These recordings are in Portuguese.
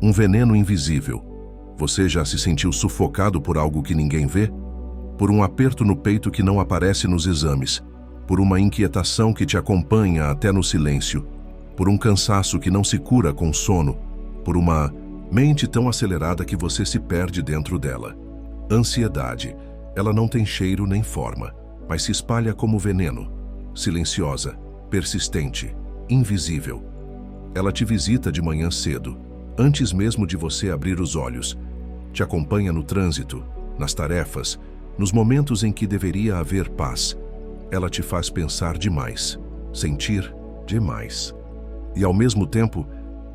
Um veneno invisível. Você já se sentiu sufocado por algo que ninguém vê? Por um aperto no peito que não aparece nos exames? Por uma inquietação que te acompanha até no silêncio? Por um cansaço que não se cura com sono? Por uma mente tão acelerada que você se perde dentro dela? Ansiedade. Ela não tem cheiro nem forma, mas se espalha como veneno. Silenciosa, persistente, invisível. Ela te visita de manhã cedo, antes mesmo de você abrir os olhos. Te acompanha no trânsito, nas tarefas, nos momentos em que deveria haver paz. Ela te faz pensar demais, sentir demais. E ao mesmo tempo,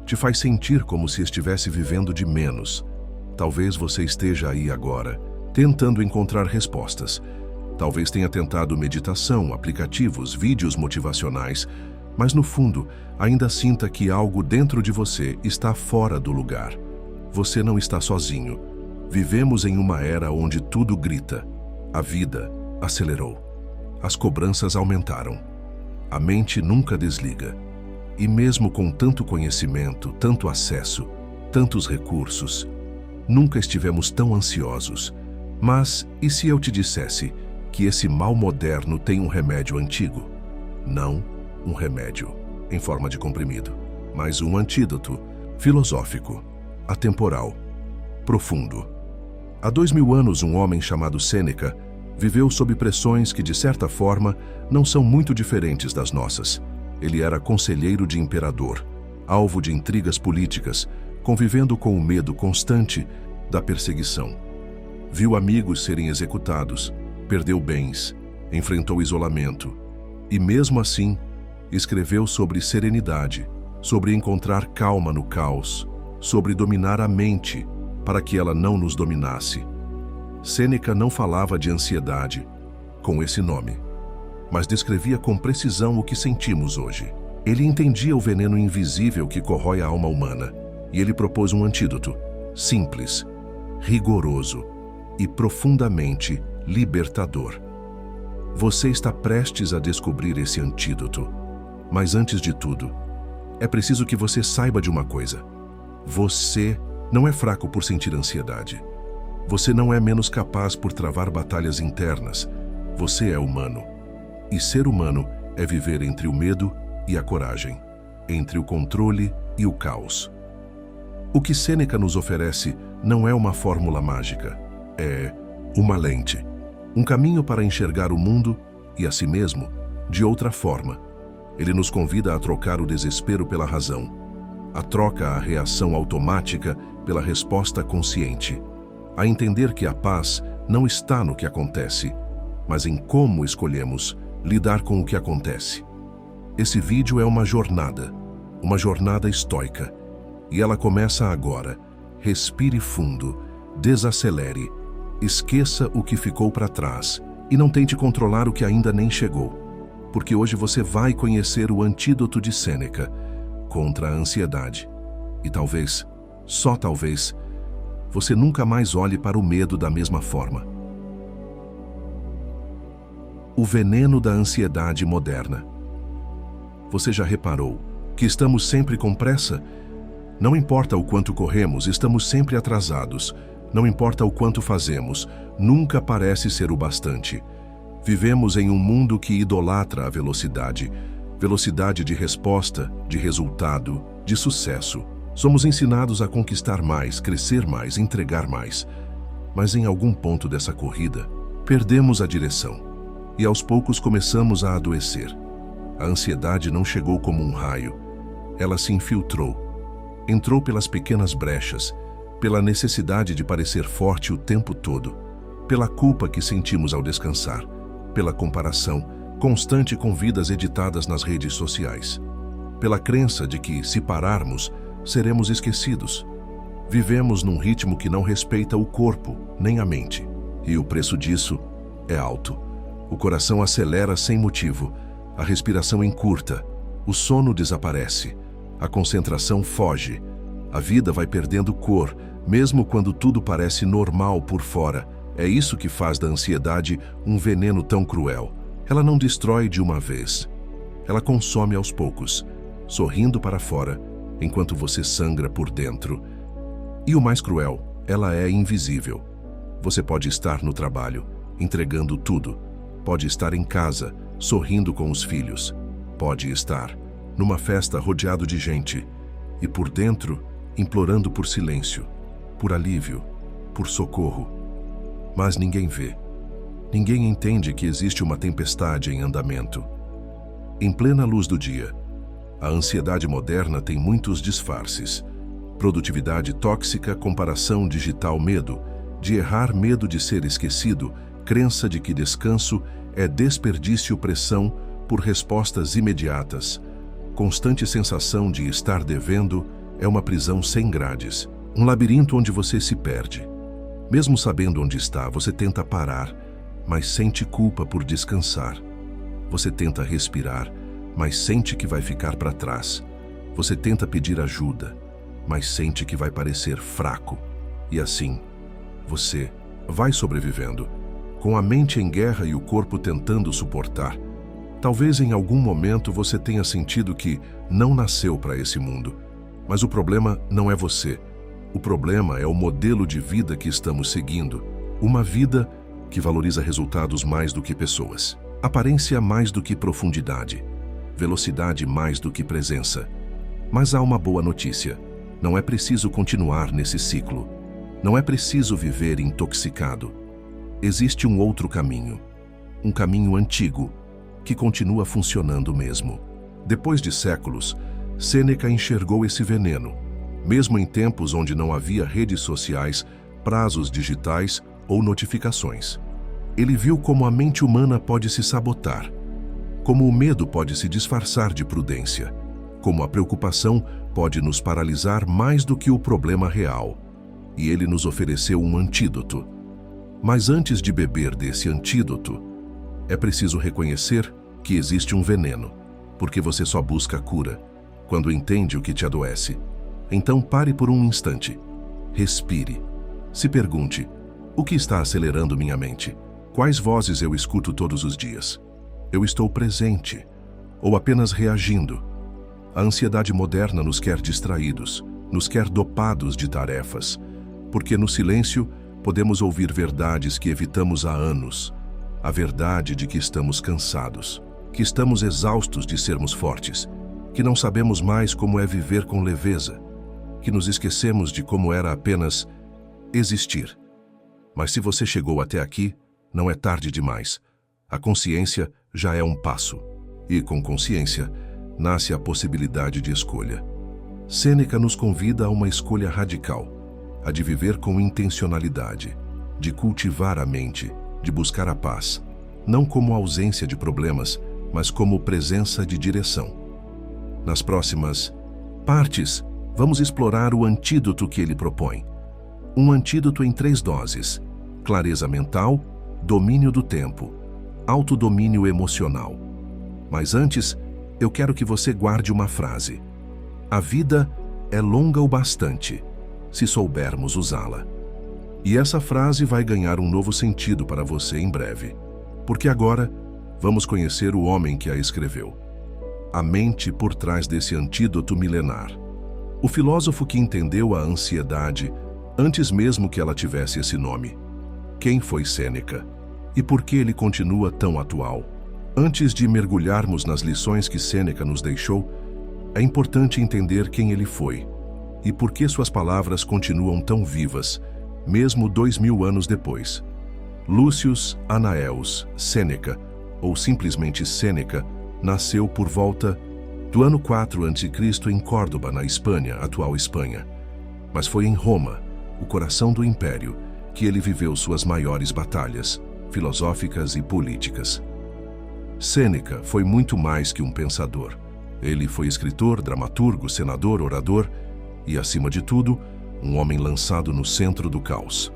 te faz sentir como se estivesse vivendo de menos. Talvez você esteja aí agora, tentando encontrar respostas. Talvez tenha tentado meditação, aplicativos, vídeos motivacionais, mas no fundo, ainda sinta que algo dentro de você está fora do lugar. Você não está sozinho. Vivemos em uma era onde tudo grita. A vida acelerou. As cobranças aumentaram. A mente nunca desliga. E mesmo com tanto conhecimento, tanto acesso, tantos recursos, nunca estivemos tão ansiosos. Mas e se eu te dissesse que esse mal moderno tem um remédio antigo? Não um remédio em forma de comprimido, mas um antídoto filosófico, atemporal, profundo. Há 2000 anos, um homem chamado Sêneca viveu sob pressões que, de certa forma, não são muito diferentes das nossas. Ele era conselheiro de imperador, alvo de intrigas políticas, convivendo com o medo constante da perseguição. Viu amigos serem executados, perdeu bens, enfrentou isolamento e, mesmo assim, escreveu sobre serenidade, sobre encontrar calma no caos, sobre dominar a mente para que ela não nos dominasse. Sêneca não falava de ansiedade com esse nome, mas descrevia com precisão o que sentimos hoje. Ele entendia o veneno invisível que corrói a alma humana, e ele propôs um antídoto simples, rigoroso e profundamente libertador. Você está prestes a descobrir esse antídoto, mas antes de tudo, é preciso que você saiba de uma coisa. Você não é fraco por sentir ansiedade. Você não é menos capaz por travar batalhas internas. Você é humano. E ser humano é viver entre o medo e a coragem, entre o controle e o caos. O que Sêneca nos oferece não é uma fórmula mágica, é uma lente, um caminho para enxergar o mundo e a si mesmo de outra forma. Ele nos convida a trocar o desespero pela razão, a troca a reação automática pela resposta consciente, a entender que a paz não está no que acontece, mas em como escolhemos lidar com o que acontece. Esse vídeo é uma jornada estoica, e ela começa agora. Respire fundo, desacelere, esqueça o que ficou para trás e não tente controlar o que ainda nem chegou, porque hoje você vai conhecer o antídoto de Sêneca contra a ansiedade. E talvez, só talvez, você nunca mais olhe para o medo da mesma forma. O veneno da ansiedade moderna. Você já reparou que estamos sempre com pressa? Não importa o quanto corremos, estamos sempre atrasados. Não importa o quanto fazemos, nunca parece ser o bastante. Vivemos em um mundo que idolatra a velocidade. Velocidade de resposta, de resultado, de sucesso. Somos ensinados a conquistar mais, crescer mais, entregar mais. Mas em algum ponto dessa corrida, perdemos a direção. E aos poucos começamos a adoecer. A ansiedade não chegou como um raio. Ela se infiltrou. Entrou pelas pequenas brechas, pela necessidade de parecer forte o tempo todo, pela culpa que sentimos ao descansar, pela comparação constante com vidas editadas nas redes sociais, pela crença de que, se pararmos, seremos esquecidos. Vivemos num ritmo que não respeita o corpo nem a mente, e o preço disso é alto. O coração acelera sem motivo, a respiração encurta, o sono desaparece, a concentração foge, a vida vai perdendo cor, mesmo quando tudo parece normal por fora. É isso que faz da ansiedade um veneno tão cruel. Ela não destrói de uma vez. Ela consome aos poucos, sorrindo para fora, enquanto você sangra por dentro, E o mais cruel, ela é invisível. Você pode estar no trabalho, entregando tudo. Pode estar em casa, sorrindo com os filhos. Pode estar numa festa rodeado de gente e por dentro implorando por silêncio, por alívio, por socorro. Mas ninguém vê. Ninguém entende que existe uma tempestade em andamento. Em plena luz do dia, a ansiedade moderna tem muitos disfarces. Produtividade tóxica, comparação digital, medo de errar, medo de ser esquecido, crença de que descanso é desperdício, pressão por respostas imediatas, constante sensação de estar devendo, é uma prisão sem grades, um labirinto onde você se perde. Mesmo sabendo onde está, você tenta parar, mas sente culpa por descansar. Você tenta respirar, mas sente que vai ficar para trás. Você tenta pedir ajuda, mas sente que vai parecer fraco. E assim, você vai sobrevivendo, com a mente em guerra e o corpo tentando suportar. Talvez em algum momento você tenha sentido que não nasceu para esse mundo. Mas o problema não é você. O problema é o modelo de vida que estamos seguindo. Uma vida que valoriza resultados mais do que pessoas, aparência mais do que profundidade, velocidade mais do que presença. Mas há uma boa notícia. Não é preciso continuar nesse ciclo. Não é preciso viver intoxicado. Existe um outro caminho. Um caminho antigo, que continua funcionando mesmo. Depois de séculos, Sêneca enxergou esse veneno, mesmo em tempos onde não havia redes sociais, prazos digitais ou notificações. Ele viu como a mente humana pode se sabotar, como o medo pode se disfarçar de prudência, como a preocupação pode nos paralisar mais do que o problema real. E ele nos ofereceu um antídoto. Mas antes de beber desse antídoto, é preciso reconhecer que existe um veneno, porque você só busca a cura quando entende o que te adoece. Então pare por um instante. Respire. Se pergunte, o que está acelerando minha mente? Quais vozes eu escuto todos os dias? Eu estou presente ou apenas reagindo? A ansiedade moderna nos quer distraídos, nos quer dopados de tarefas, porque no silêncio podemos ouvir verdades que evitamos há anos. A verdade de que estamos cansados, que estamos exaustos de sermos fortes, que não sabemos mais como é viver com leveza, que nos esquecemos de como era apenas existir. Mas se você chegou até aqui, não é tarde demais. A consciência já é um passo. E com consciência, nasce a possibilidade de escolha. Sêneca nos convida a uma escolha radical, a de viver com intencionalidade, de cultivar a mente, de buscar a paz, não como ausência de problemas, mas como presença de direção. Nas próximas partes, vamos explorar o antídoto que ele propõe. Um antídoto em 3 doses: clareza mental, domínio do tempo, autodomínio emocional. Mas antes, eu quero que você guarde uma frase. A vida é longa o bastante, se soubermos usá-la. E essa frase vai ganhar um novo sentido para você em breve, porque agora vamos conhecer o homem que a escreveu. A mente por trás desse antídoto milenar. O filósofo que entendeu a ansiedade antes mesmo que ela tivesse esse nome. Quem foi Sêneca? E por que ele continua tão atual? Antes de mergulharmos nas lições que Sêneca nos deixou, é importante entender quem ele foi e por que suas palavras continuam tão vivas, mesmo 2000 anos depois. Lúcius Anaeus Sêneca, ou simplesmente Sêneca, nasceu por volta do ano 4 a.C. em Córdoba, na Espanha, atual Espanha. Mas foi em Roma, o coração do império, que ele viveu suas maiores batalhas, filosóficas e políticas. Sêneca foi muito mais que um pensador. Ele foi escritor, dramaturgo, senador, orador e, acima de tudo, um homem lançado no centro do caos.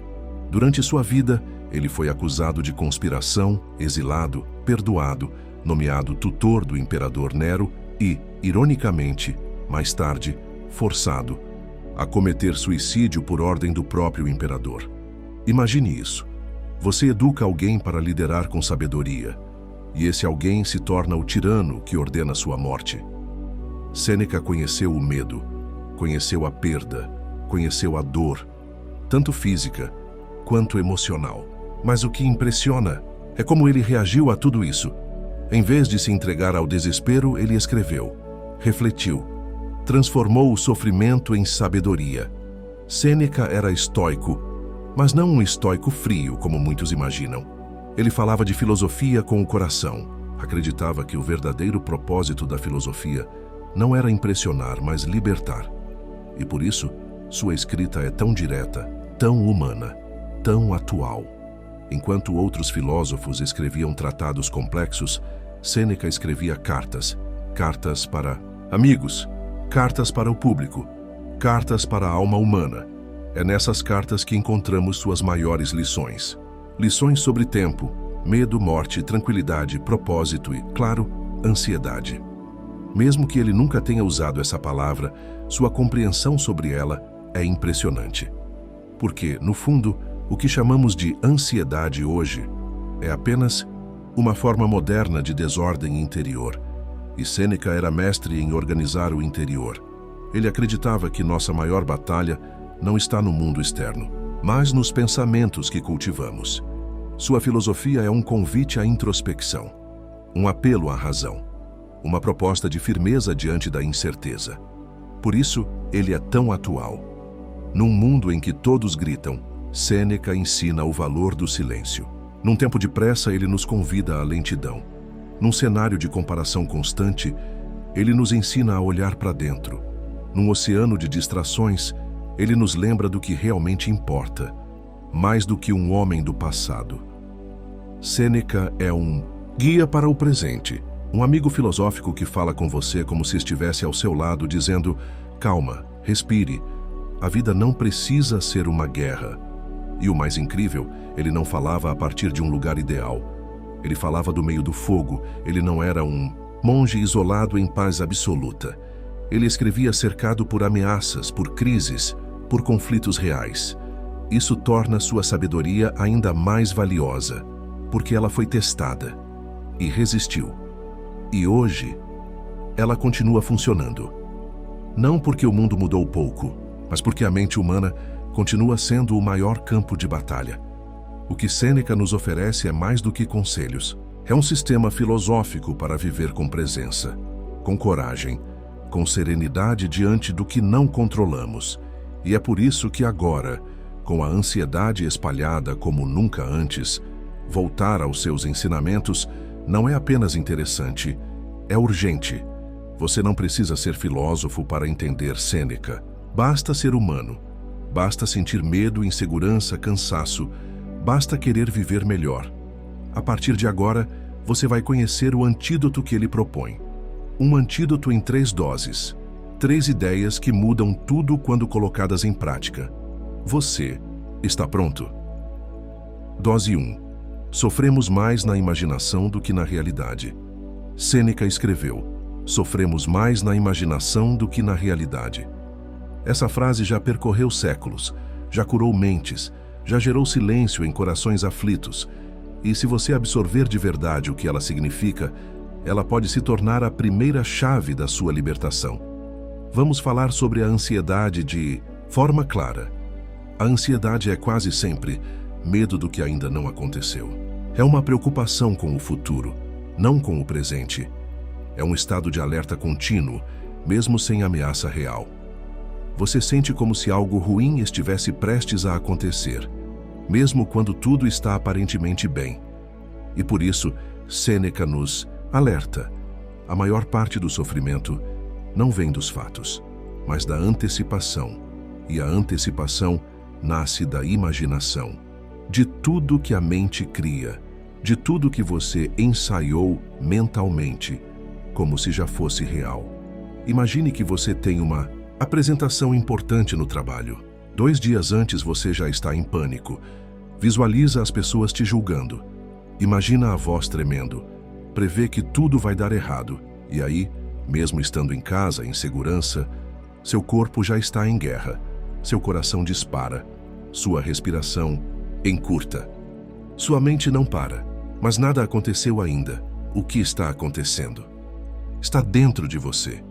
Durante sua vida, ele foi acusado de conspiração, exilado, perdoado, nomeado tutor do imperador Nero e, ironicamente, mais tarde, forçado a cometer suicídio por ordem do próprio imperador. Imagine isso. Você educa alguém para liderar com sabedoria, e esse alguém se torna o tirano que ordena sua morte. Sêneca conheceu o medo, conheceu a perda, conheceu a dor, tanto física quanto emocional. Mas o que impressiona é como ele reagiu a tudo isso. Em vez de se entregar ao desespero, ele escreveu, refletiu, transformou o sofrimento em sabedoria. Sêneca era estoico, mas não um estoico frio, como muitos imaginam. Ele falava de filosofia com o coração. Acreditava que o verdadeiro propósito da filosofia não era impressionar, mas libertar. E por isso, sua escrita é tão direta, tão humana, tão atual. Enquanto outros filósofos escreviam tratados complexos, Sêneca escrevia cartas. Cartas para amigos, cartas para o público, cartas para a alma humana. É nessas cartas que encontramos suas maiores lições. Lições sobre tempo, medo, morte, tranquilidade, propósito e, claro, ansiedade. Mesmo que ele nunca tenha usado essa palavra, sua compreensão sobre ela é impressionante. Porque, no fundo, o que chamamos de ansiedade hoje é apenas uma forma moderna de desordem interior. E Sêneca era mestre em organizar o interior. Ele acreditava que nossa maior batalha não está no mundo externo, mas nos pensamentos que cultivamos. Sua filosofia é um convite à introspecção, um apelo à razão, uma proposta de firmeza diante da incerteza. Por isso, ele é tão atual. Num mundo em que todos gritam, Sêneca ensina o valor do silêncio. Num tempo de pressa, ele nos convida à lentidão. Num cenário de comparação constante, ele nos ensina a olhar para dentro. Num oceano de distrações, ele nos lembra do que realmente importa, mais do que um homem do passado. Sêneca é um guia para o presente, um amigo filosófico que fala com você como se estivesse ao seu lado, dizendo: calma, respire, a vida não precisa ser uma guerra. E o mais incrível, ele não falava a partir de um lugar ideal. Ele falava do meio do fogo, ele não era um monge isolado em paz absoluta. Ele escrevia cercado por ameaças, por crises, por conflitos reais. Isso torna sua sabedoria ainda mais valiosa, porque ela foi testada e resistiu. E hoje, ela continua funcionando. Não porque o mundo mudou pouco, mas porque a mente humana continua sendo o maior campo de batalha. O que Sêneca nos oferece é mais do que conselhos. É um sistema filosófico para viver com presença, com coragem, com serenidade diante do que não controlamos. E é por isso que agora, com a ansiedade espalhada como nunca antes, voltar aos seus ensinamentos não é apenas interessante, é urgente. Você não precisa ser filósofo para entender Sêneca. Basta ser humano. Basta sentir medo, insegurança, cansaço. Basta querer viver melhor. A partir de agora, você vai conhecer o antídoto que ele propõe. Um antídoto em 3 doses. 3 ideias que mudam tudo quando colocadas em prática. Você está pronto? Dose 1. Sofremos mais na imaginação do que na realidade. Sêneca escreveu: sofremos mais na imaginação do que na realidade. Essa frase já percorreu séculos, já curou mentes, já gerou silêncio em corações aflitos. E se você absorver de verdade o que ela significa, ela pode se tornar a primeira chave da sua libertação. Vamos falar sobre a ansiedade de forma clara. A ansiedade é quase sempre medo do que ainda não aconteceu. É uma preocupação com o futuro, não com o presente. É um estado de alerta contínuo, mesmo sem ameaça real. Você sente como se algo ruim estivesse prestes a acontecer, mesmo quando tudo está aparentemente bem. E por isso, Sêneca nos alerta. A maior parte do sofrimento não vem dos fatos, mas da antecipação. E a antecipação nasce da imaginação. De tudo que a mente cria, de tudo que você ensaiou mentalmente, como se já fosse real. Imagine que você tem uma apresentação importante no trabalho. 2 dias antes você já está em pânico. Visualiza as pessoas te julgando. Imagina a voz tremendo. Prevê que tudo vai dar errado. E aí, mesmo estando em casa, em segurança, seu corpo já está em guerra. Seu coração dispara. Sua respiração encurta. Sua mente não para, mas nada aconteceu ainda. O que está acontecendo? Está dentro de você.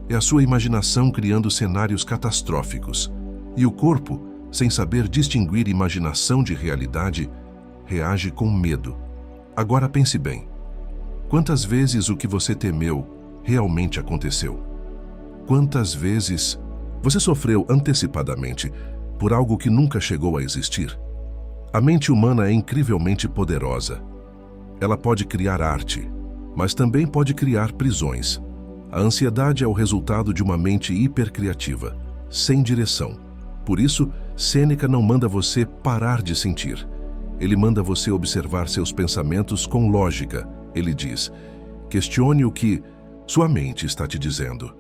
É a sua imaginação criando cenários catastróficos. E o corpo, sem saber distinguir imaginação de realidade, reage com medo. Agora pense bem. Quantas vezes o que você temeu realmente aconteceu? Quantas vezes você sofreu antecipadamente por algo que nunca chegou a existir? A mente humana é incrivelmente poderosa. Ela pode criar arte, mas também pode criar prisões. A ansiedade é o resultado de uma mente hipercriativa, sem direção. Por isso, Sêneca não manda você parar de sentir. Ele manda você observar seus pensamentos com lógica. Ele diz: questione o que sua mente está te dizendo,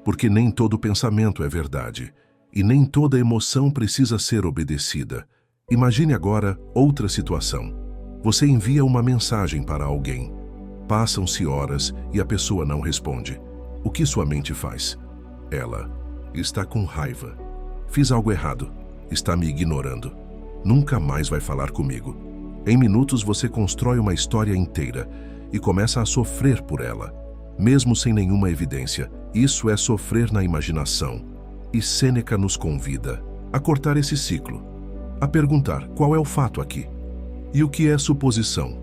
porque nem todo pensamento é verdade, e nem toda emoção precisa ser obedecida. Imagine agora outra situação. Você envia uma mensagem para alguém. Passam-se horas e a pessoa não responde. O que sua mente faz? Ela está com raiva. Fiz algo errado. Está me ignorando. Nunca mais vai falar comigo. Em minutos você constrói uma história inteira e começa a sofrer por ela, mesmo sem nenhuma evidência. Isso é sofrer na imaginação. E Sêneca nos convida a cortar esse ciclo, a perguntar qual é o fato aqui e o que é suposição.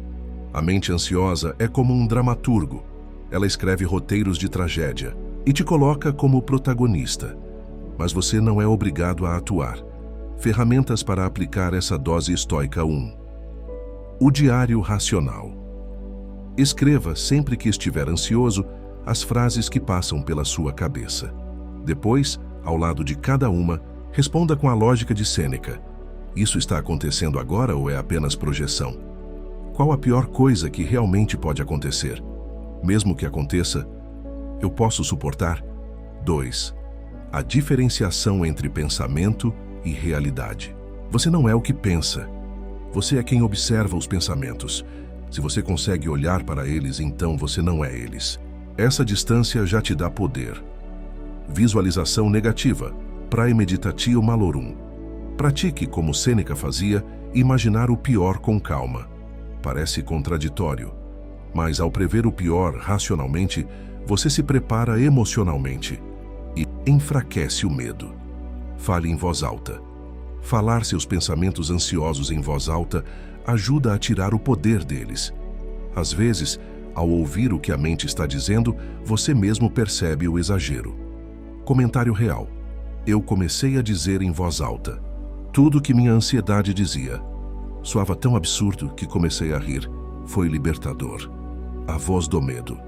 A mente ansiosa é como um dramaturgo. Ela escreve roteiros de tragédia e te coloca como protagonista. Mas você não é obrigado a atuar. Ferramentas para aplicar essa dose estoica 1. O diário racional. Escreva sempre que estiver ansioso as frases que passam pela sua cabeça. Depois, ao lado de cada uma, responda com a lógica de Sêneca. Isso está acontecendo agora ou é apenas projeção? Qual a pior coisa que realmente pode acontecer? Mesmo que aconteça, eu posso suportar? 2. A diferenciação entre pensamento e realidade. Você não é o que pensa. Você é quem observa os pensamentos. Se você consegue olhar para eles, então você não é eles. Essa distância já te dá poder. Visualização negativa. Praemeditatio malorum. Pratique, como Sêneca fazia, imaginar o pior com calma. Parece contraditório, mas ao prever o pior racionalmente, você se prepara emocionalmente e enfraquece o medo. Fale em voz alta. Falar seus pensamentos ansiosos em voz alta ajuda a tirar o poder deles. Às vezes, ao ouvir o que a mente está dizendo, você mesmo percebe o exagero. Comentário real. Eu comecei a dizer em voz alta tudo que minha ansiedade dizia. Soava tão absurdo que comecei a rir. Foi libertador. A voz do medo.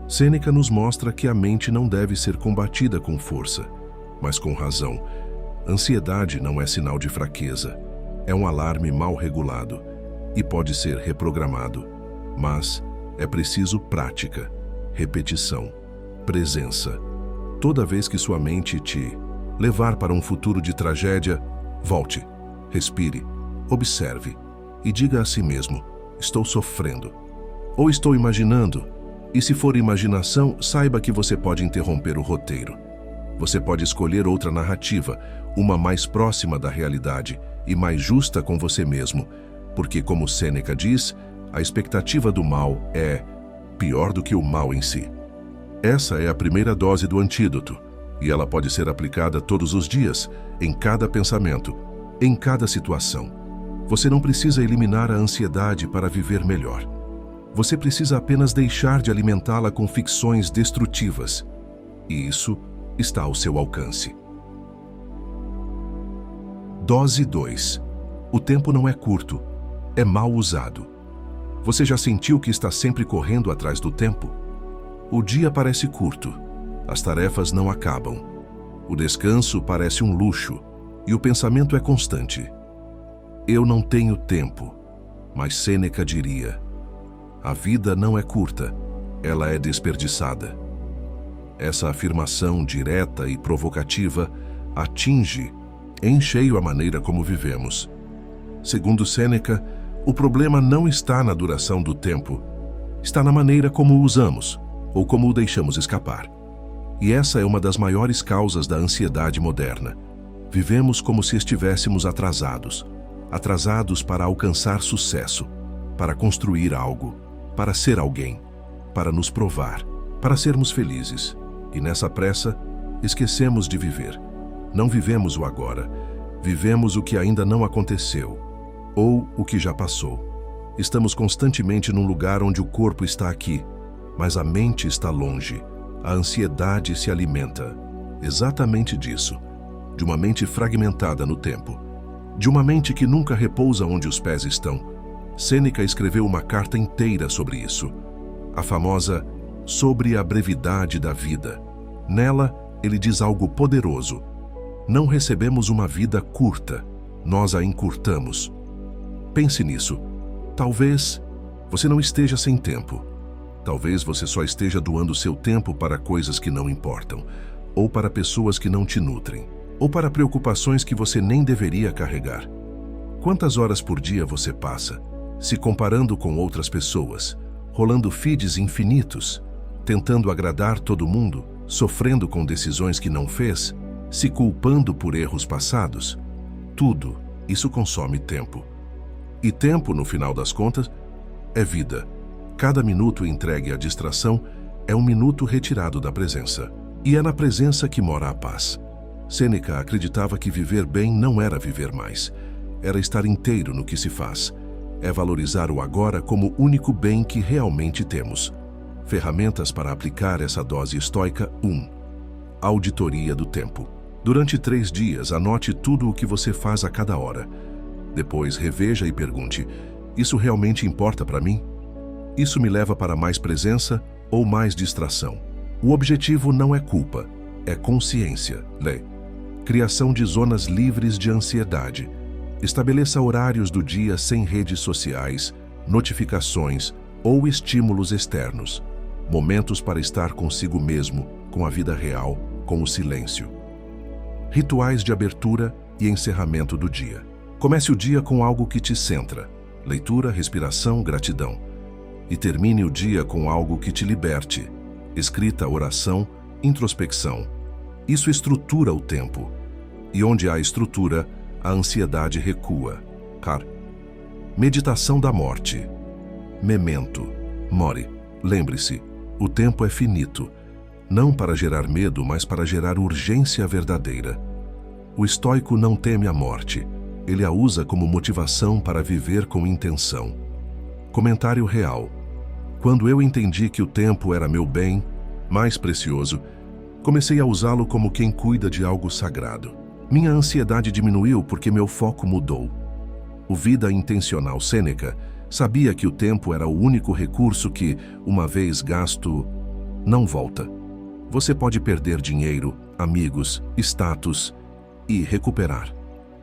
Sêneca nos mostra que a mente não deve ser combatida com força, mas com razão. Ansiedade não é sinal de fraqueza. É um alarme mal regulado e pode ser reprogramado. Mas é preciso prática, repetição, presença. Toda vez que sua mente te levar para um futuro de tragédia, volte, respire, observe e diga a si mesmo: estou sofrendo. Ou estou imaginando. E se for imaginação, saiba que você pode interromper o roteiro. Você pode escolher outra narrativa, uma mais próxima da realidade e mais justa com você mesmo, porque, como Sêneca diz, a expectativa do mal é pior do que o mal em si. Essa é a primeira dose do antídoto, e ela pode ser aplicada todos os dias, em cada pensamento, em cada situação. Você não precisa eliminar a ansiedade para viver melhor. Você precisa apenas deixar de alimentá-la com ficções destrutivas. E isso está ao seu alcance. Dose 2. O tempo não é curto, é mal usado. Você já sentiu que está sempre correndo atrás do tempo? O dia parece curto, as tarefas não acabam. O descanso parece um luxo e o pensamento é constante. Eu não tenho tempo, mas Sêneca diria: a vida não é curta, ela é desperdiçada. Essa afirmação direta e provocativa atinge em cheio a maneira como vivemos. Segundo Sêneca, o problema não está na duração do tempo, está na maneira como o usamos ou como o deixamos escapar. E essa é uma das maiores causas da ansiedade moderna. Vivemos como se estivéssemos atrasados para alcançar sucesso, para construir algo, para ser alguém, para nos provar, para sermos felizes. E nessa pressa, esquecemos de viver. Não vivemos o agora, Vivemos o que ainda não aconteceu, ou o que já passou. Estamos constantemente num lugar onde o corpo está aqui, mas a mente está longe. A ansiedade se alimenta exatamente disso, de uma mente fragmentada no tempo, de uma mente que nunca repousa onde os pés estão. Sêneca escreveu uma carta inteira sobre isso, a famosa Sobre a Brevidade da Vida. Nela, ele diz algo poderoso. Não recebemos uma vida curta, nós a encurtamos. Pense nisso. Talvez você não esteja sem tempo. Talvez você só esteja doando seu tempo para coisas que não importam, ou para pessoas que não te nutrem, ou para preocupações que você nem deveria carregar. Quantas horas por dia você passa, se comparando com outras pessoas, rolando feeds infinitos, tentando agradar todo mundo, sofrendo com decisões que não fez, se culpando por erros passados? Tudo isso consome tempo. E tempo, no final das contas, é vida. Cada minuto entregue à distração é um minuto retirado da presença. E é na presença que mora a paz. Sêneca acreditava que viver bem não era viver mais. Era estar inteiro no que se faz. É valorizar o agora como único bem que realmente temos. Ferramentas para aplicar essa dose estoica. 1. Auditoria do tempo. Durante 3 dias, anote tudo o que você faz a cada hora. Depois, reveja e pergunte: isso realmente importa para mim? Isso me leva para mais presença ou mais distração? O objetivo não é culpa, é consciência. Lê. Criação de zonas livres de ansiedade. Estabeleça horários do dia sem redes sociais, notificações ou estímulos externos. Momentos para estar consigo mesmo, com a vida real, com o silêncio. Rituais de abertura e encerramento do dia. Comece o dia com algo que te centra. Leitura, respiração, gratidão. E termine o dia com algo que te liberte. Escrita, oração, introspecção. Isso estrutura o tempo. E onde há estrutura, a ansiedade recua. Meditação da morte. Memento mori. Lembre-se, o tempo é finito. Não para gerar medo, mas para gerar urgência verdadeira. O estoico não teme a morte. Ele a usa como motivação para viver com intenção. Comentário real. Quando eu entendi que o tempo era meu bem mais precioso, comecei a usá-lo como quem cuida de algo sagrado. Minha ansiedade diminuiu porque meu foco mudou. O Vida Intencional Sêneca sabia que o tempo era o único recurso que, uma vez gasto, não volta. Você pode perder dinheiro, amigos, status e recuperar.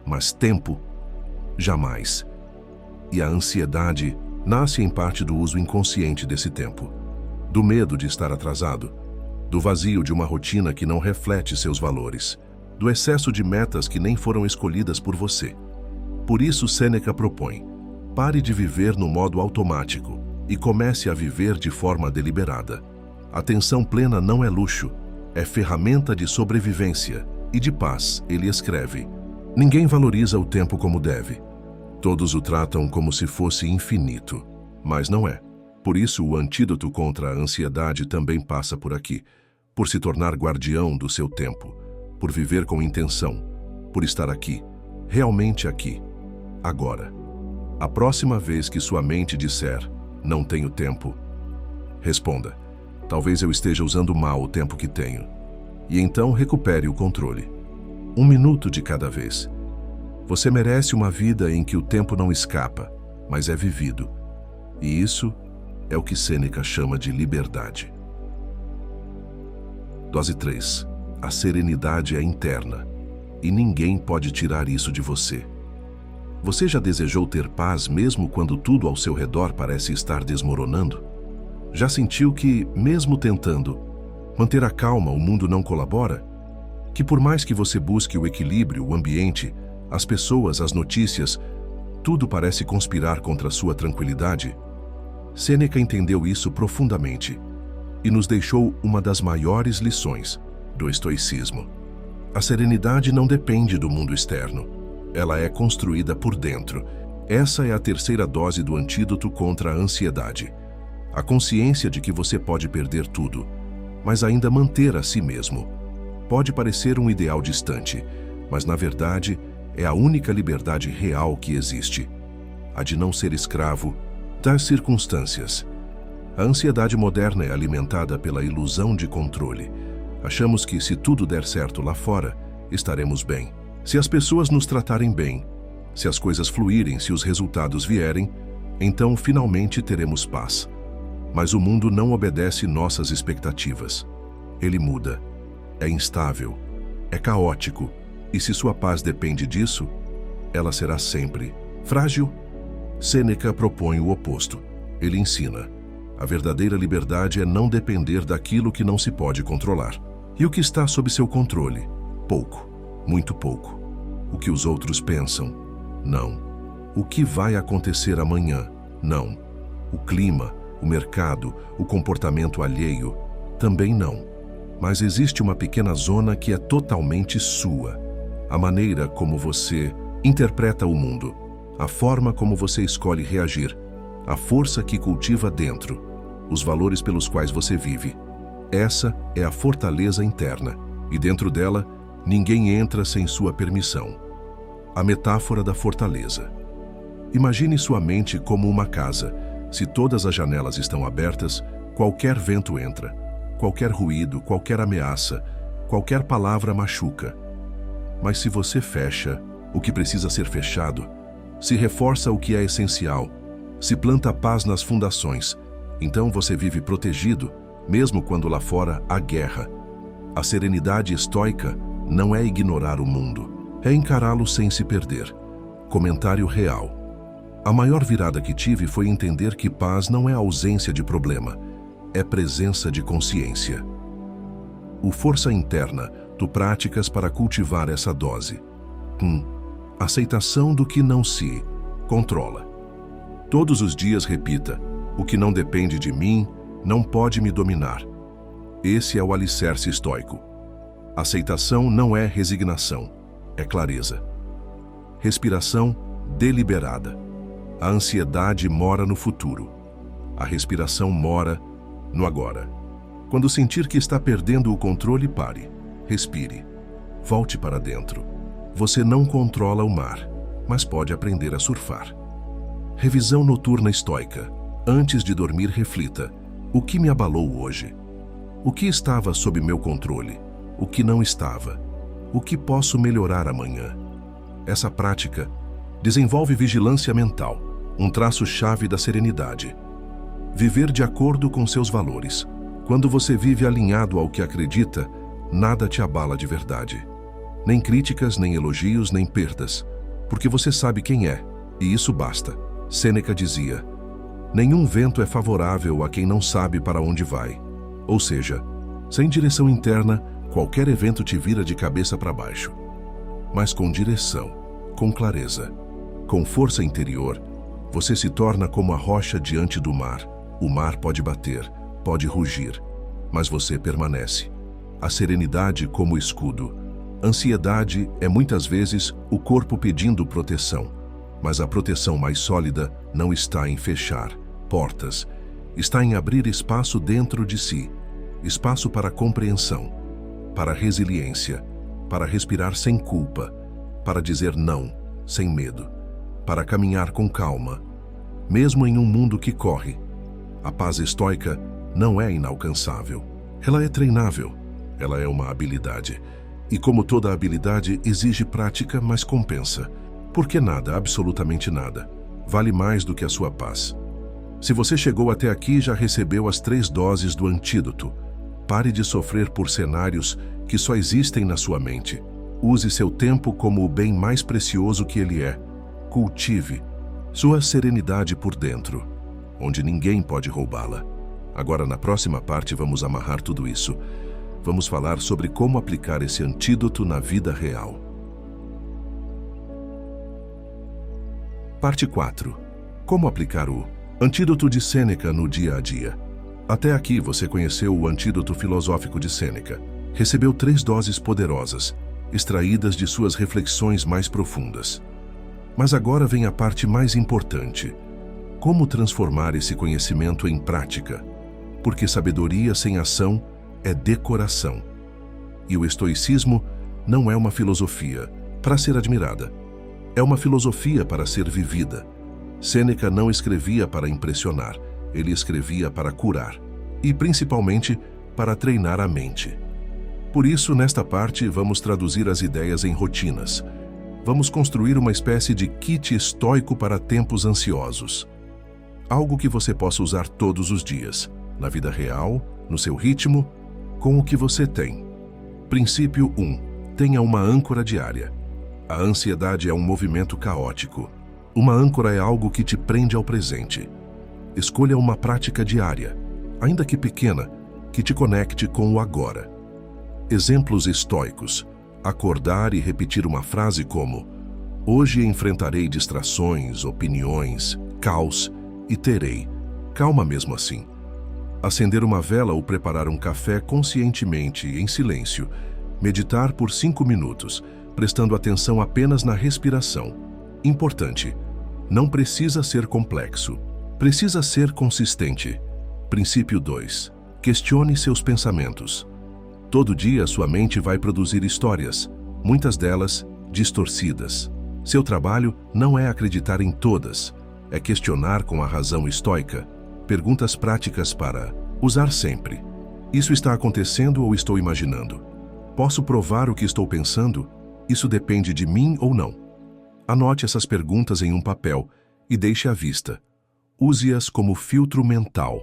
Mas tempo, jamais. E a ansiedade nasce em parte do uso inconsciente desse tempo, do medo de estar atrasado, do vazio de uma rotina que não reflete seus valores, do excesso de metas que nem foram escolhidas por você. Por isso, Sêneca propõe: pare de viver no modo automático e comece a viver de forma deliberada. Atenção plena não é luxo, é ferramenta de sobrevivência e de paz. Ele escreve: ninguém valoriza o tempo como deve. Todos o tratam como se fosse infinito, mas não é. Por isso, o antídoto contra a ansiedade também passa por aqui, por se tornar guardião do seu tempo, por viver com intenção, por estar aqui, realmente aqui, agora. A próxima vez que sua mente disser, não tenho tempo, responda: talvez eu esteja usando mal o tempo que tenho. E então recupere o controle. 1 minuto de cada vez. Você merece uma vida em que o tempo não escapa, mas é vivido. E isso é o que Sêneca chama de liberdade. Dose 3. A serenidade é interna, e ninguém pode tirar isso de você. Você já desejou ter paz mesmo quando tudo ao seu redor parece estar desmoronando? Já sentiu que, mesmo tentando manter a calma, o mundo não colabora? Que por mais que você busque o equilíbrio, o ambiente, as pessoas, as notícias, tudo parece conspirar contra a sua tranquilidade? Sêneca entendeu isso profundamente e nos deixou uma das maiores lições do estoicismo. A serenidade não depende do mundo externo. Ela é construída por dentro. Essa é a terceira dose do antídoto contra a ansiedade. A consciência de que você pode perder tudo, mas ainda manter a si mesmo. Pode parecer um ideal distante, mas na verdade é a única liberdade real que existe. A de não ser escravo das circunstâncias. A ansiedade moderna é alimentada pela ilusão de controle. Achamos que se tudo der certo lá fora, estaremos bem. Se as pessoas nos tratarem bem, se as coisas fluírem, se os resultados vierem, então finalmente teremos paz. Mas o mundo não obedece nossas expectativas. Ele muda, é instável, é caótico, e se sua paz depende disso, ela será sempre frágil. Sêneca propõe o oposto. Ele ensina: a verdadeira liberdade é não depender daquilo que não se pode controlar. E o que está sob seu controle? Pouco, muito pouco. O que os outros pensam? Não. O que vai acontecer amanhã? Não. O clima, o mercado, o comportamento alheio? Também não. Mas existe uma pequena zona que é totalmente sua. A maneira como você interpreta o mundo, a forma como você escolhe reagir, a força que cultiva dentro, os valores pelos quais você vive. Essa é a fortaleza interna, e dentro dela, ninguém entra sem sua permissão. A metáfora da fortaleza. Imagine sua mente como uma casa. Se todas as janelas estão abertas, qualquer vento entra, qualquer ruído, qualquer ameaça, qualquer palavra machuca. Mas se você fecha o que precisa ser fechado, se reforça o que é essencial, se planta paz nas fundações, então você vive protegido, mesmo quando lá fora há guerra. A serenidade estoica não é ignorar o mundo, é encará-lo sem se perder. Comentário real. A maior virada que tive foi entender que paz não é ausência de problema, é presença de consciência. O Força Interna, tu práticas para cultivar essa dose. Aceitação do que não se controla. Todos os dias repita: o que não depende de mim não pode me dominar. Esse é o alicerce estoico. Aceitação não é resignação, é clareza. Respiração deliberada. A ansiedade mora no futuro. A respiração mora no agora. Quando sentir que está perdendo o controle, pare. Respire. Volte para dentro. Você não controla o mar, mas pode aprender a surfar. Revisão noturna estoica. Antes de dormir, reflita: o que me abalou hoje? O que estava sob meu controle? O que não estava? O que posso melhorar amanhã? Essa prática desenvolve vigilância mental, um traço-chave da serenidade. Viver de acordo com seus valores. Quando você vive alinhado ao que acredita, nada te abala de verdade. Nem críticas, nem elogios, nem perdas, porque você sabe quem é, e isso basta. Sêneca dizia: nenhum vento é favorável a quem não sabe para onde vai. Ou seja, sem direção interna, qualquer evento te vira de cabeça para baixo. Mas com direção, com clareza, com força interior, você se torna como a rocha diante do mar. O mar pode bater, pode rugir, mas você permanece. A serenidade como escudo. Ansiedade é muitas vezes o corpo pedindo proteção, mas a proteção mais sólida não está em fechar portas, está em abrir espaço dentro de si, espaço para compreensão, para resiliência, para respirar sem culpa, para dizer não, sem medo, para caminhar com calma, mesmo em um mundo que corre. A paz estoica não é inalcançável, ela é treinável, ela é uma habilidade. E como toda habilidade, exige prática, mas compensa. Porque nada, absolutamente nada, vale mais do que a sua paz. Se você chegou até aqui, já recebeu as 3 doses do antídoto. Pare de sofrer por cenários que só existem na sua mente. Use seu tempo como o bem mais precioso que ele é. Cultive sua serenidade por dentro, onde ninguém pode roubá-la. Agora, na próxima parte, vamos amarrar tudo isso. Vamos falar sobre como aplicar esse antídoto na vida real. Parte 4. Como aplicar o antídoto de Sêneca no dia a dia. Até aqui você conheceu o antídoto filosófico de Sêneca. Recebeu 3 doses poderosas, extraídas de suas reflexões mais profundas. Mas agora vem a parte mais importante. Como transformar esse conhecimento em prática? Porque sabedoria sem ação é decoração. E o estoicismo não é uma filosofia para ser admirada, É uma filosofia para ser vivida. Sêneca não escrevia para impressionar, ele escrevia para curar e, principalmente, para treinar a mente. Por isso, nesta parte, vamos traduzir as ideias em rotinas. Vamos construir uma espécie de kit estoico para tempos ansiosos. Algo que você possa usar todos os dias, na vida real, no seu ritmo, com o que você tem. Princípio 1. Tenha uma âncora diária. A ansiedade é um movimento caótico. Uma âncora é algo que te prende ao presente. Escolha uma prática diária, ainda que pequena, que te conecte com o agora. Exemplos estoicos. Acordar e repetir uma frase como: hoje enfrentarei distrações, opiniões, caos e terei calma mesmo assim. Acender uma vela ou preparar um café conscientemente, em silêncio. Meditar por 5 minutos, prestando atenção apenas na respiração. Importante, não precisa ser complexo. Precisa ser consistente. Princípio 2. Questione seus pensamentos. Todo dia sua mente vai produzir histórias, muitas delas distorcidas. Seu trabalho não é acreditar em todas, é questionar com a razão estoica. Perguntas práticas para usar sempre. Isso está acontecendo ou estou imaginando? Posso provar o que estou pensando? Isso depende de mim ou não? Anote essas perguntas em um papel e deixe à vista. Use-as como filtro mental.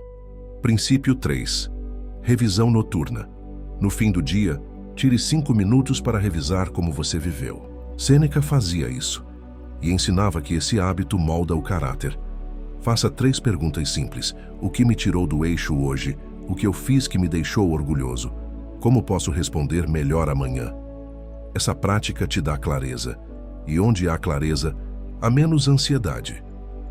Princípio 3. Revisão noturna. No fim do dia, tire 5 minutos para revisar como você viveu. Sêneca fazia isso e ensinava que esse hábito molda o caráter. Faça 3 perguntas simples. O que me tirou do eixo hoje? O que eu fiz que me deixou orgulhoso? Como posso responder melhor amanhã? Essa prática te dá clareza. E onde há clareza, há menos ansiedade.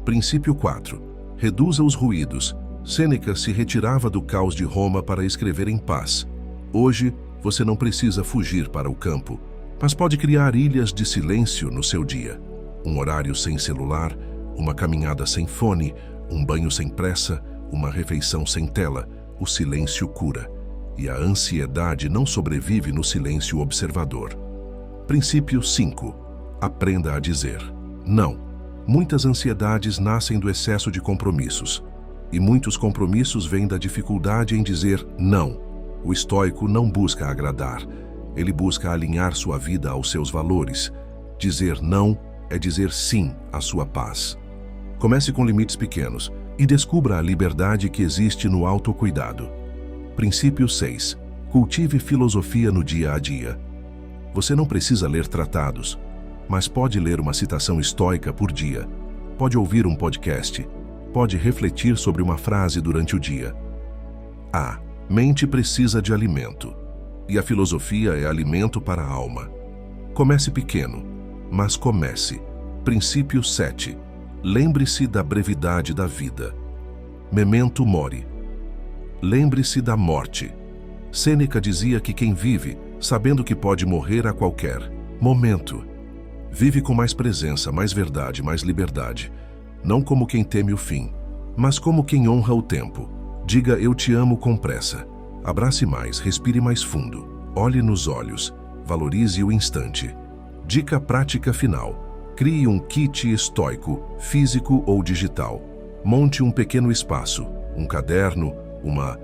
Princípio 4. Reduza os ruídos. Sêneca se retirava do caos de Roma para escrever em paz. Hoje, você não precisa fugir para o campo, mas pode criar ilhas de silêncio no seu dia. Um horário sem celular, uma caminhada sem fone, um banho sem pressa, uma refeição sem tela. O silêncio cura. E a ansiedade não sobrevive no silêncio observador. Princípio 5. Aprenda a dizer não. Muitas ansiedades nascem do excesso de compromissos. E muitos compromissos vêm da dificuldade em dizer não. O estoico não busca agradar. Ele busca alinhar sua vida aos seus valores. Dizer não é dizer sim à sua paz. Comece com limites pequenos e descubra a liberdade que existe no autocuidado. Princípio 6. Cultive filosofia no dia a dia. Você não precisa ler tratados, mas pode ler uma citação estoica por dia. Pode ouvir um podcast. Pode refletir sobre uma frase durante o dia. A mente precisa de alimento, e a filosofia é alimento para a alma. Comece pequeno, mas comece. Princípio 7. Lembre-se da brevidade da vida. Memento mori. Lembre-se da morte. Sêneca dizia que quem vive, sabendo que pode morrer a qualquer momento, vive com mais presença, mais verdade, mais liberdade. Não como quem teme o fim, mas como quem honra o tempo. Diga eu te amo com pressa. Abrace mais, respire mais fundo. Olhe nos olhos. Valorize o instante. Dica prática final. Crie um kit estoico, físico ou digital. Monte um pequeno espaço, um caderno, uma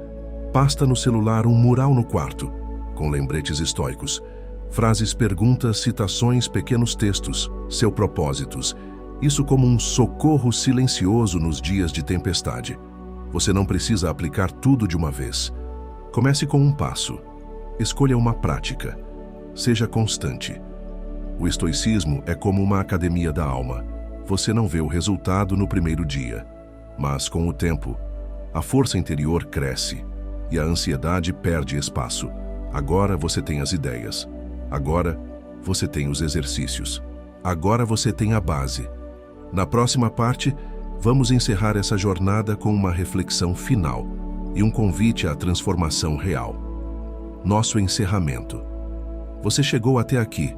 pasta no celular, um mural no quarto, com lembretes estoicos. Frases, perguntas, citações, pequenos textos, seus propósitos. Isso como um socorro silencioso nos dias de tempestade. Você não precisa aplicar tudo de uma vez. Comece com um passo. Escolha uma prática. Seja constante. O estoicismo é como uma academia da alma. Você não vê o resultado no primeiro dia, mas com o tempo, a força interior cresce e a ansiedade perde espaço. Agora você tem as ideias. Agora você tem os exercícios. Agora você tem a base. Na próxima parte, vamos encerrar essa jornada com uma reflexão final e um convite à transformação real. Nosso encerramento. Você chegou até aqui,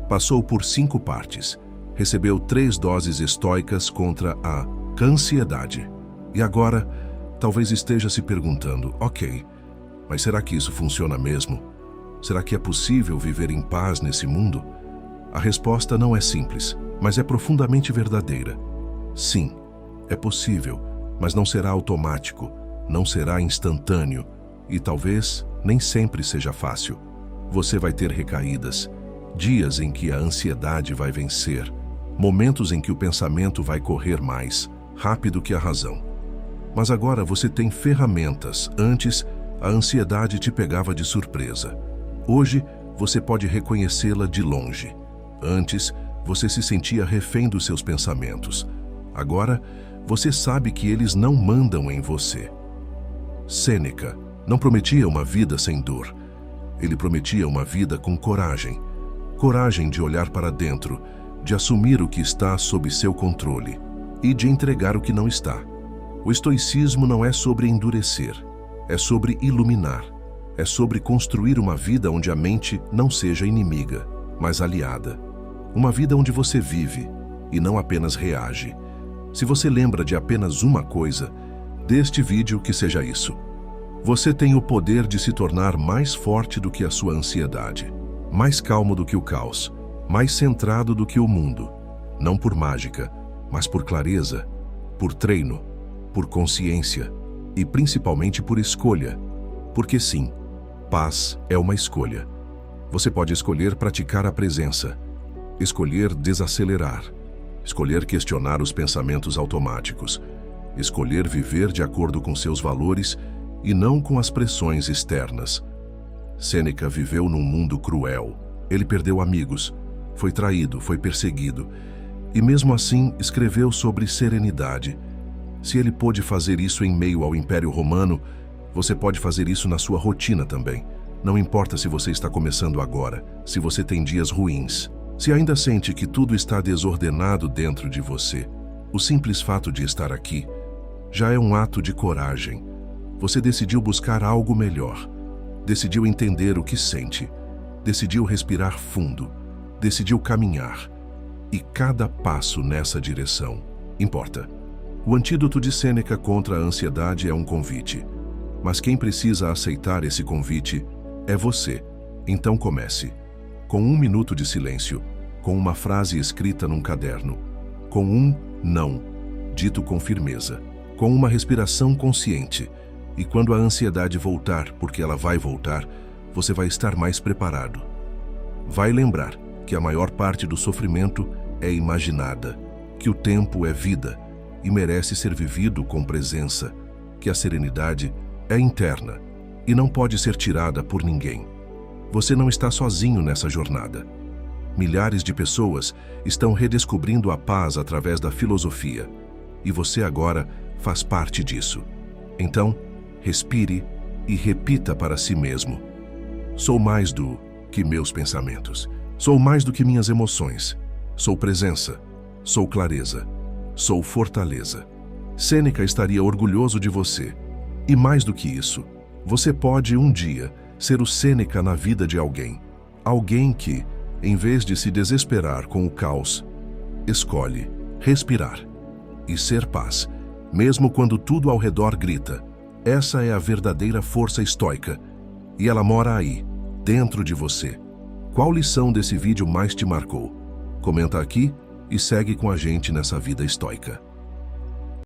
passou por 5 partes, recebeu 3 doses estoicas contra a ansiedade. E agora, talvez esteja se perguntando, ok, mas será que isso funciona mesmo? Será que é possível viver em paz nesse mundo? A resposta não é simples, mas é profundamente verdadeira. Sim, é possível, mas não será automático, não será instantâneo e talvez nem sempre seja fácil. Você vai ter recaídas, dias em que a ansiedade vai vencer, momentos em que o pensamento vai correr mais rápido que a razão. Mas agora você tem ferramentas. Antes, a ansiedade te pegava de surpresa. Hoje, você pode reconhecê-la de longe. Antes, você se sentia refém dos seus pensamentos. Agora, você sabe que eles não mandam em você. Sêneca não prometia uma vida sem dor. Ele prometia uma vida com coragem. Coragem de olhar para dentro, de assumir o que está sob seu controle e de entregar o que não está. O estoicismo não é sobre endurecer, é sobre iluminar. É sobre construir uma vida onde a mente não seja inimiga, mas aliada. Uma vida onde você vive e não apenas reage. Se você lembra de apenas uma coisa, deste vídeo que seja isso. Você tem o poder de se tornar mais forte do que a sua ansiedade, mais calmo do que o caos, mais centrado do que o mundo. Não por mágica, mas por clareza, por treino, por consciência e principalmente por escolha. Porque sim, paz é uma escolha. Você pode escolher praticar a presença, escolher desacelerar, escolher questionar os pensamentos automáticos, escolher viver de acordo com seus valores e não com as pressões externas. Sêneca viveu num mundo cruel. Ele perdeu amigos, foi traído, foi perseguido e mesmo assim escreveu sobre serenidade. Se ele pôde fazer isso em meio ao Império Romano, você pode fazer isso na sua rotina também. Não importa se você está começando agora, se você tem dias ruins, se ainda sente que tudo está desordenado dentro de você, o simples fato de estar aqui já é um ato de coragem. Você decidiu buscar algo melhor, decidiu entender o que sente, decidiu respirar fundo, decidiu caminhar. E cada passo nessa direção importa. O antídoto de Sêneca contra a ansiedade é um convite. Mas quem precisa aceitar esse convite é você. Então comece. Com 1 minuto de silêncio, com uma frase escrita num caderno, com um não, dito com firmeza, com uma respiração consciente. E quando a ansiedade voltar, porque ela vai voltar, você vai estar mais preparado. Vai lembrar que a maior parte do sofrimento é imaginada, que o tempo é vida e merece ser vivido com presença, que a serenidade é interna e não pode ser tirada por ninguém. Você não está sozinho nessa jornada. Milhares de pessoas estão redescobrindo a paz através da filosofia e você agora faz parte disso. Então, respire e repita para si mesmo: sou mais do que meus pensamentos. Sou mais do que minhas emoções. Sou presença. Sou clareza. Sou fortaleza. Sêneca estaria orgulhoso de você. E mais do que isso, você pode um dia ser o Sêneca na vida de alguém. Alguém que, em vez de se desesperar com o caos, escolhe respirar e ser paz, mesmo quando tudo ao redor grita. Essa é a verdadeira força estoica, e ela mora aí, dentro de você. Qual lição desse vídeo mais te marcou? Comenta aqui e segue com a gente nessa vida estoica.